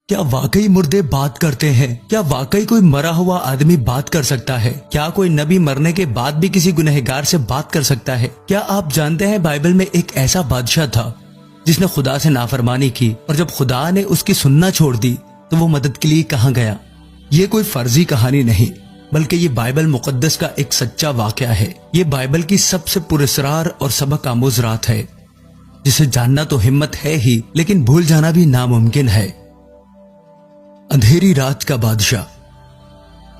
کیا واقعی مردے بات کرتے ہیں؟ کیا واقعی کوئی مرا ہوا آدمی بات کر سکتا ہے؟ کیا کوئی نبی مرنے کے بعد بھی کسی گنہگار سے بات کر سکتا ہے؟ کیا آپ جانتے ہیں بائبل میں ایک ایسا بادشاہ تھا جس نے خدا سے نافرمانی کی، اور جب خدا نے اس کی سننا چھوڑ دی تو وہ مدد کے لیے کہاں گیا؟ یہ کوئی فرضی کہانی نہیں بلکہ یہ بائبل مقدس کا ایک سچا واقعہ ہے۔ یہ بائبل کی سب سے پراسرار اور سبق آموز رات ہے جسے جاننا تو ہمت ہے ہی، لیکن بھول جانا بھی ناممکن ہے۔ اندھیری رات کا بادشاہ۔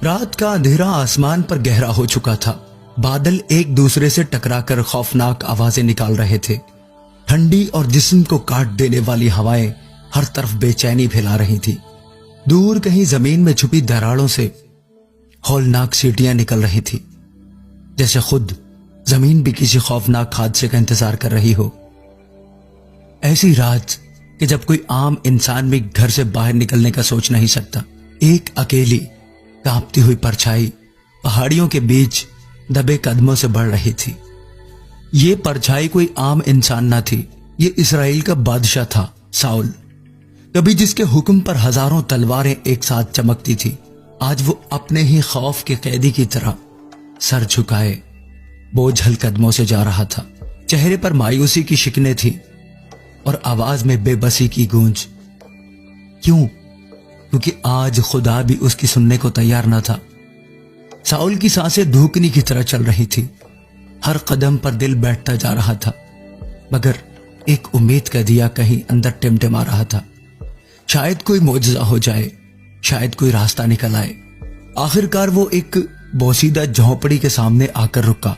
رات کا اندھیرا آسمان پر گہرا ہو چکا تھا۔ بادل ایک دوسرے سے ٹکرا کر خوفناک آوازیں نکال رہے تھے۔ ٹھنڈی اور جسم کو کاٹ دینے والی ہوائیں ہر طرف بے چینی پھیلا رہی تھی۔ دور کہیں زمین میں چھپی دراڑوں سے ہولناک سیٹیاں نکل رہی تھی، جیسے خود زمین بھی کسی خوفناک حادثے کا انتظار کر رہی ہو۔ ایسی رات کہ جب کوئی عام انسان بھی گھر سے باہر نکلنے کا سوچ نہیں سکتا۔ ایک اکیلی کانپتی ہوئی پرچھائی پہاڑیوں کے بیچ دبے قدموں سے بڑھ رہی تھی۔ یہ پرچھائی کوئی عام انسان نہ تھی، یہ اسرائیل کا بادشاہ تھا، ساؤل۔ کبھی جس کے حکم پر ہزاروں تلواریں ایک ساتھ چمکتی تھی، آج وہ اپنے ہی خوف کے قیدی کی طرح سر جھکائے بوجھل قدموں سے جا رہا تھا۔ چہرے پر مایوسی کی شکنیں تھی اور آواز میں بے بسی کی گونج۔ کیوں؟ کیونکہ آج خدا بھی اس کی سننے کو تیار نہ تھا۔ ساؤل کی سانسیں دھوکنی کی طرح چل رہی تھی، ہر قدم پر دل بیٹھتا جا رہا تھا، مگر ایک امید کا دیا کہیں اندر ٹمٹما رہا تھا۔ شاید کوئی معجزہ ہو جائے، شاید کوئی راستہ نکل آئے۔ آخرکار وہ ایک بوسیدہ جھونپڑی کے سامنے آ کر رکا۔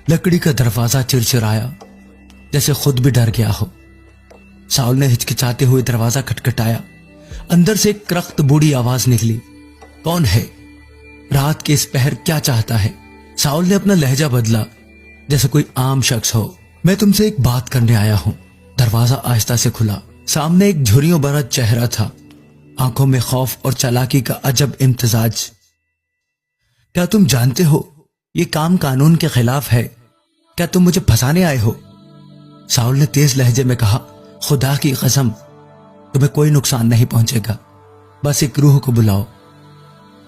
لکڑی کا دروازہ چرچرایا جیسے خود بھی ڈر گیا ہو۔ ساؤل نے ہچکچاتے ہوئے دروازہ کھٹکھٹایا۔ اندر سے ایک کرخت بوڑھی آواز نکلی۔ کون ہے؟ رات کے اس پہر کیا چاہتا ہے؟ ساؤل نے اپنا لہجہ بدلا جیسے کوئی عام شخص ہو۔ میں تم سے ایک بات کرنے آیا ہوں۔ دروازہ آہستہ سے کھلا۔ سامنے ایک جھریوں بھرا چہرہ تھا، آنکھوں میں خوف اور چالاکی کا عجب امتزاج۔ کیا تم جانتے ہو یہ کام قانون کے خلاف ہے؟ کیا تم مجھے پھنسانے آئے ہو؟ ساؤل نے تیز لہجے میں کہا، خدا کی قسم تمہیں کوئی نقصان نہیں پہنچے گا، بس ایک روح کو بلاؤ۔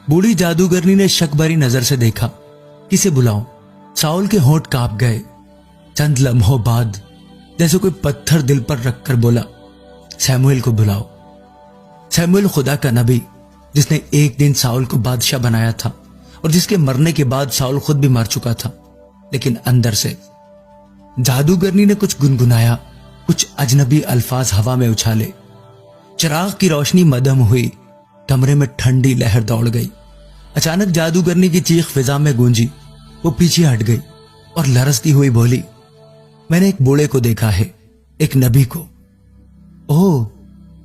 بوڑھی جادوگرنی نے شک بھری نظر سے دیکھا۔ کسے بلاؤں؟ ساؤل کے ہونٹ کانپ گئے۔ چند لمحوں بعد جیسے کوئی پتھر دل پر رکھ کر بولا، سیموئیل کو بلاؤ۔ سیموئیل خدا کا نبی، جس نے ایک دن ساؤل کو بادشاہ بنایا تھا اور جس کے مرنے کے بعد ساؤل خود بھی مر چکا تھا، لیکن اندر سے۔ جادوگرنی نے کچھ گنگنایا، کچھ اجنبی الفاظ ہوا میں اچھالے۔ چراغ کی روشنی مدھم ہوئی، کمرے میں ٹھنڈی لہر دوڑ گئی۔ اچانک جادوگرنی کی چیخ فضا میں گونجی۔ وہ پیچھے ہٹ گئی اور لرزتی ہوئی بولی، میں نے ایک بوڑھے کو دیکھا ہے، ایک نبی کو۔ اوہ،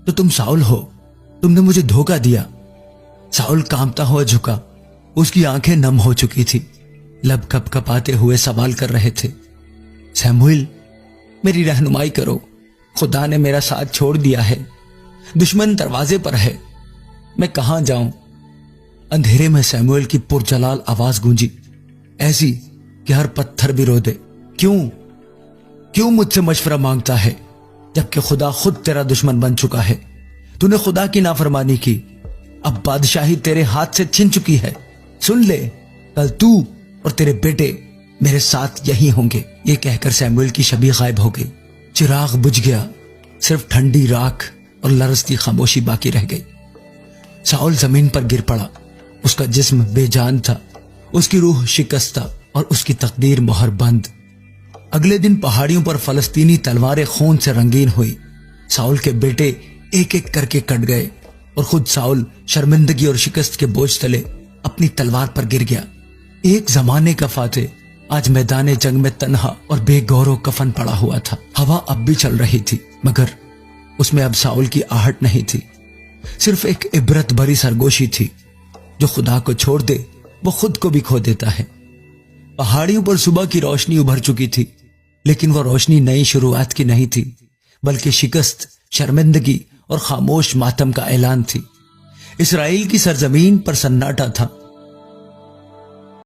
تو تم ساؤل ہو، تم نے مجھے دھوکہ دیا۔ ساؤل کانپتا ہوا جھکا، اس کی آنکھیں نم ہو چکی تھی، لب کپ کپاتے ہوئے سوال کر رہے تھے، سیموئیل میری رہنمائی کرو، خدا نے میرا ساتھ چھوڑ دیا ہے، دشمن دروازے پر ہے، میں کہاں جاؤں؟ اندھیرے میں سیموئیل کی پرجلال آواز گونجی، ایسی کہ ہر پتھر بھی رو دے، کیوں مجھ سے مشورہ مانگتا ہے جبکہ خدا خود تیرا دشمن بن چکا ہے؟ تو نے خدا کی نافرمانی کی، اب بادشاہی تیرے ہاتھ سے چھن چکی ہے۔ سن لے، کل تو اور تیرے بیٹے میرے ساتھ یہی ہوں گے۔ یہ کہہ کر سیموئیل کی شبیہ غائب ہو گئی۔ چراغ بجھ گیا، صرف ٹھنڈی راکھ اور لرزتی خاموشی باقی رہ گئی۔ ساؤل زمین پر گر پڑا، اس کا جسم بے جان تھا، اس کی روح شکستہ اور اس کی تقدیر مہر بند۔ اگلے دن پہاڑیوں پر فلسطینی تلواریں خون سے رنگین ہوئی۔ ساؤل کے بیٹے ایک ایک کر کے کٹ گئے اور خود ساؤل شرمندگی اور شکست کے بوجھ تلے اپنی تلوار پر گر گیا۔ ایک زمانے کا فاتح آج میدان جنگ میں تنہا اور بے گورو کفن پڑا ہوا تھا۔ ہوا اب بھی چل رہی تھی، مگر اس میں اب ساؤل کی آہٹ نہیں تھی، صرف ایک عبرت بھری سرگوشی تھی۔ جو خدا کو چھوڑ دے وہ خود کو بھی کھو دیتا ہے۔ پہاڑیوں پر صبح کی روشنی ابھر چکی تھی، لیکن وہ روشنی نئی شروعات کی نہیں تھی، بلکہ شکست، شرمندگی اور خاموش ماتم کا اعلان تھی۔ اسرائیل کی سرزمین پر سناٹا تھا،